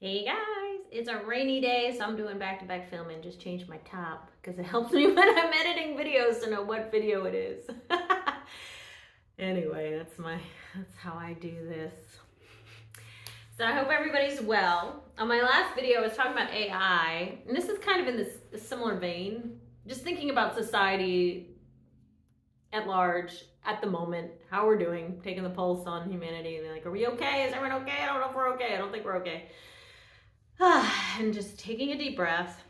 Hey guys, it's a rainy day, so I'm doing back-to-back filming. Just changed my top because it helps me when I'm editing videos to know what video it is. Anyway, that's how I do this. So I hope everybody's well. On my last video, I was talking about AI, and this is kind of in this similar vein. Just thinking about society at large at the moment, how we're doing, taking the pulse on humanity. And they're like, are we okay? Is everyone okay? I don't know if we're okay. I don't think we're okay. And just taking a deep breath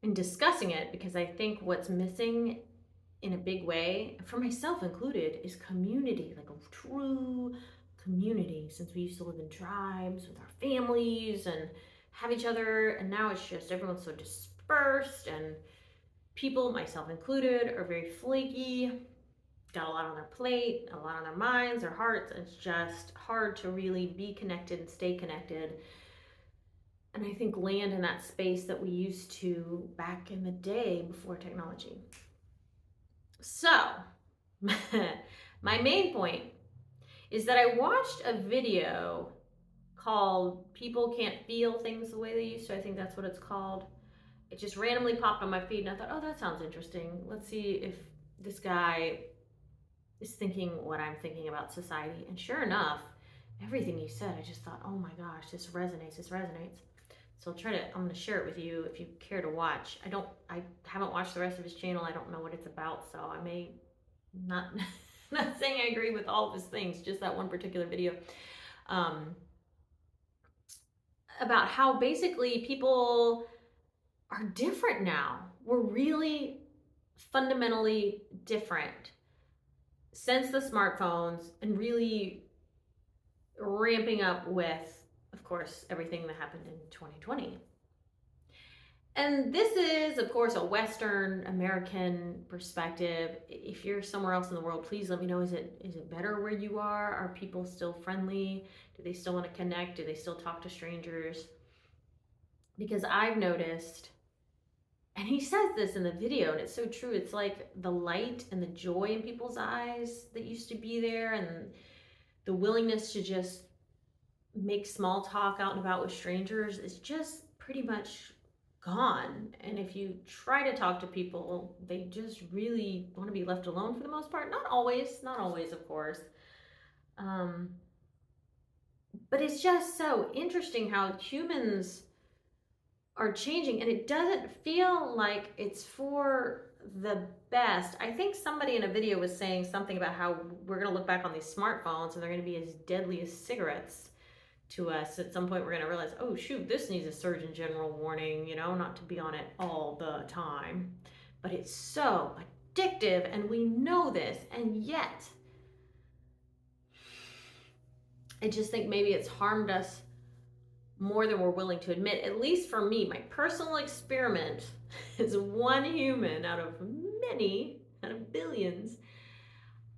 and discussing it, because I think what's missing in a big way, for myself included, is community, like a true community. Since we used to live in tribes with our families and have each other, and now it's just everyone's so dispersed, and people, myself included, are very flaky, got a lot on their plate, a lot on their minds, their hearts. It's just hard to really be connected and stay connected, and I think land in that space that we used to back in the day before technology. So, my main point is that I watched a video called People Can't Feel Things the Way They Used to. I think that's what it's called. It just randomly popped on my feed, and I thought, oh, that sounds interesting. Let's see if this guy is thinking what I'm thinking about society. And sure enough, everything he said, I just thought, oh my gosh, this resonates. So I'm gonna share it with you if you care to watch. I haven't watched the rest of his channel. I don't know what it's about, so I may not, not saying I agree with all of his things, just that one particular video. About how basically people are different now. We're really fundamentally different since the smartphones, and really ramping up with, of course, everything that happened in 2020. And this is, of course, a Western American perspective. If you're somewhere else in the world, please let me know. Is it better where you are? Are people still friendly? Do they still want to connect? Do they still talk to strangers? Because I've noticed, and he says this in the video, and it's so true. It's like the light and the joy in people's eyes that used to be there, and the willingness to just make small talk out and about with strangers is just pretty much gone. And if you try to talk to people, they just really want to be left alone for the most part. Not always, of course. But it's just so interesting how humans are changing, and it doesn't feel like it's for the best. I think somebody in a video was saying something about how we're going to look back on these smartphones and they're going to be as deadly as cigarettes to us. At some point we're going to realize, oh shoot, this needs a Surgeon General warning, not to be on it all the time. But it's so addictive, and we know this, and yet I just think maybe it's harmed us more than we're willing to admit. At least for me, my personal experiment is one human out of many, out of billions.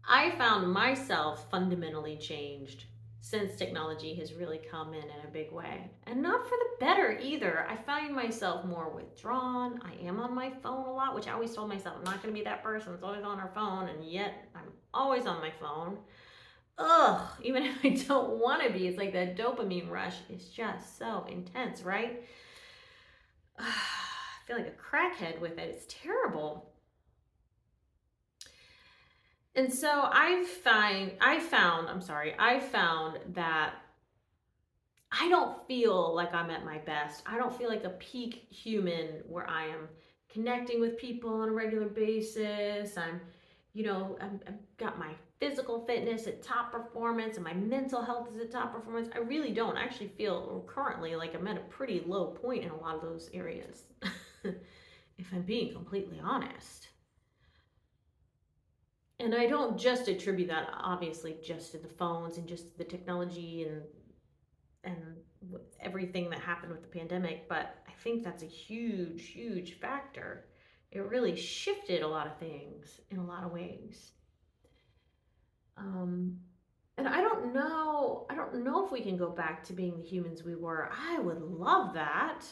I found myself fundamentally changed since technology has really come in a big way. And not for the better either. I find myself more withdrawn. I am on my phone a lot, which I always told myself I'm not going to be that person that's always on her phone, and yet I'm always on my phone. Ugh, even if I don't want to be, it's like that dopamine rush is just so intense, right? I feel like a crackhead with it. It's terrible. And so I found that I don't feel like I'm at my best. I don't feel like a peak human where I am connecting with people on a regular basis. I've got my physical fitness at top performance, and my mental health is at top performance. I really don't. I actually feel currently like I'm at a pretty low point in a lot of those areas, if I'm being completely honest. And I don't just attribute that, obviously, just to the phones and just the technology and everything that happened with the pandemic, but I think that's a huge factor. It really shifted a lot of things in a lot of ways. And I don't know if we can go back to being the humans we were. I would love that.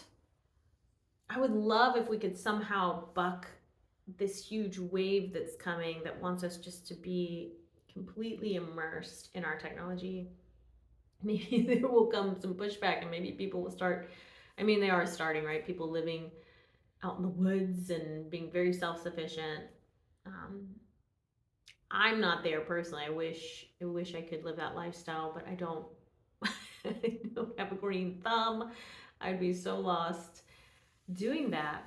I would love if we could somehow buck this huge wave that's coming that wants us just to be completely immersed in our technology. maybe there will come some pushback and maybe people will start, I mean, they are starting, right? People living out in the woods and being very self-sufficient. Um, I'm not there personally. I wish I could live that lifestyle, but I don't. I don't have a green thumb. I'd be so lost doing that.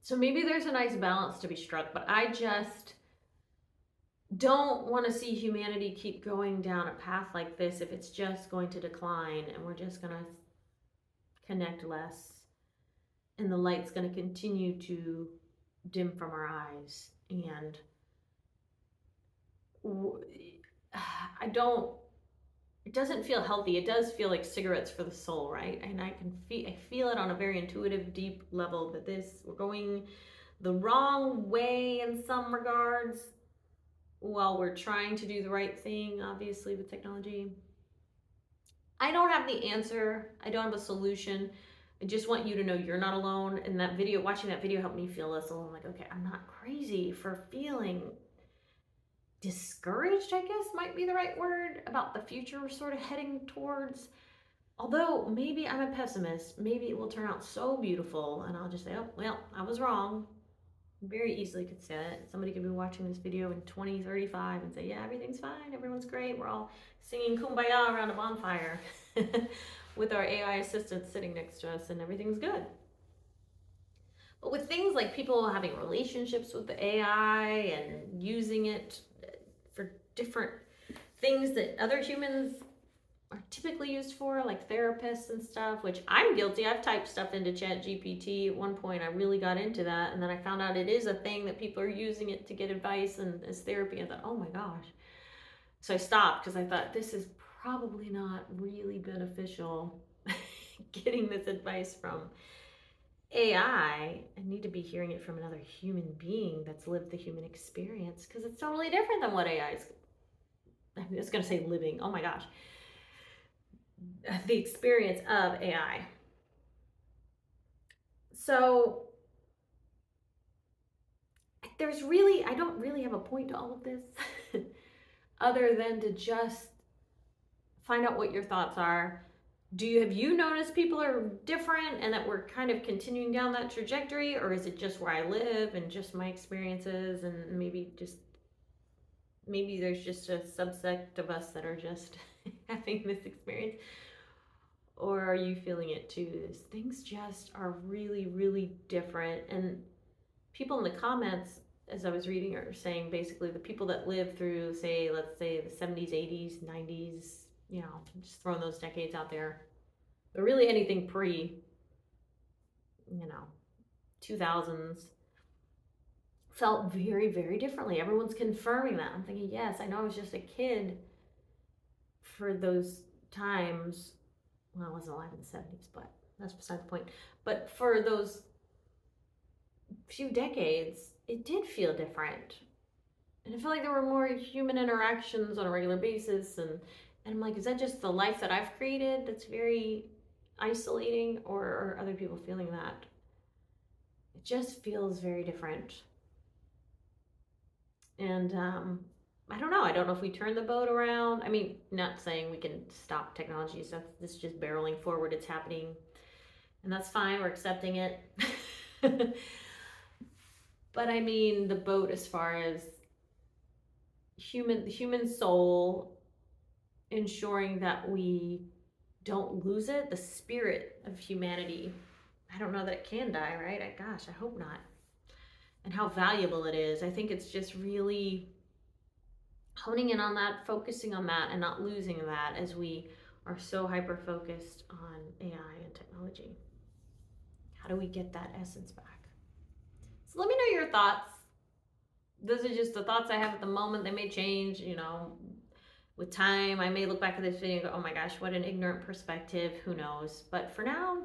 So maybe there's a nice balance to be struck, but I just don't want to see humanity keep going down a path like this if it's just going to decline and we're just going to connect less and the light's going to continue to dim from our eyes. And I don't, it doesn't feel healthy. It does feel like cigarettes for the soul, right? And I feel it on a very intuitive, deep level that we're going the wrong way in some regards while we're trying to do the right thing, obviously, with technology. I don't have the answer. I don't have a solution. I just want you to know you're not alone. And that video, watching that video helped me feel less alone. Like, okay, I'm not crazy for feeling discouraged, I guess might be the right word, about the future we're sort of heading towards. Although maybe I'm a pessimist, maybe it will turn out so beautiful and I'll just say, oh, well, I was wrong. Very easily could say that. Somebody could be watching this video in 2035 and say, yeah, everything's fine, everyone's great, we're all singing kumbaya around a bonfire with our AI assistant sitting next to us and everything's good. But with things like people having relationships with the AI and using it for different things that other humans are typically used for, like therapists and stuff, which I'm guilty. I've typed stuff into ChatGPT. At one point I really got into that, and then I found out it is a thing that people are using it to get advice and as therapy. I thought, oh my gosh. So I stopped because I thought this is probably not really beneficial getting this advice from AI. I need to be hearing it from another human being that's lived the human experience, because it's totally different than what AI is. I was going to say living. Oh my gosh. The experience of AI. So I don't really have a point to all of this other than to just find out what your thoughts are. Have you noticed people are different and that we're kind of continuing down that trajectory, or is it just where I live and just my experiences, and maybe there's just a subsect of us that are just having this experience? Or are you feeling it too? Things just are really, really different. And people in the comments, as I was reading, are saying basically the people that lived through, let's say the 70s, 80s, 90s, just throwing those decades out there, but really anything pre, 2000s, felt very, very differently. Everyone's confirming that. I'm thinking, yes, I know I was just a kid for those times. Well, I wasn't alive in the 70s, but that's beside the point. But for those few decades, it did feel different. And I felt like there were more human interactions on a regular basis. And I'm like, is that just the life that I've created that's very isolating, or are other people feeling that? It just feels very different. And I don't know. I don't know if we turn the boat around. I mean, not saying we can stop technology stuff. This is just barreling forward. It's happening. And that's fine. We're accepting it. But I mean, the boat as far as the human soul, ensuring that we don't lose it, the spirit of humanity. I don't know that it can die, right? Gosh, I hope not. And how valuable it is. I think it's just really honing in on that, focusing on that, and not losing that as we are so hyper-focused on AI and technology. How do we get that essence back? So let me know your thoughts. Those are just the thoughts I have at the moment. They may change, with time. I may look back at this video and go, oh my gosh, what an ignorant perspective. Who knows? But for now,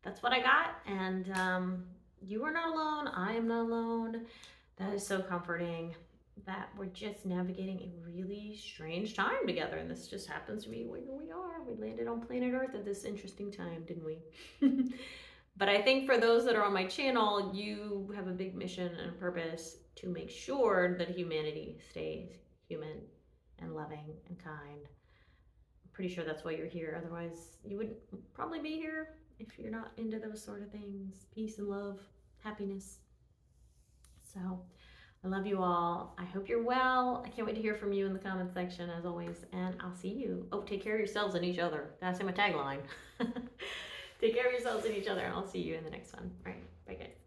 that's what I got. And you are not alone. I am not alone. That is so comforting that we're just navigating a really strange time together. And this just happens to be where we are. We landed on planet Earth at this interesting time, didn't we? But I think for those that are on my channel, you have a big mission and a purpose to make sure that humanity stays human and loving and kind. pretty sure that's why you're here. Otherwise, you wouldn't probably be here if you're not into those sort of things. Peace and love, happiness. So I love you all. I hope you're well. I can't wait to hear from you in the comments section as always. And I'll see you. Oh, take care of yourselves and each other. That's my tagline. Take care of yourselves and each other. And I'll see you in the next one. All right. Bye, guys.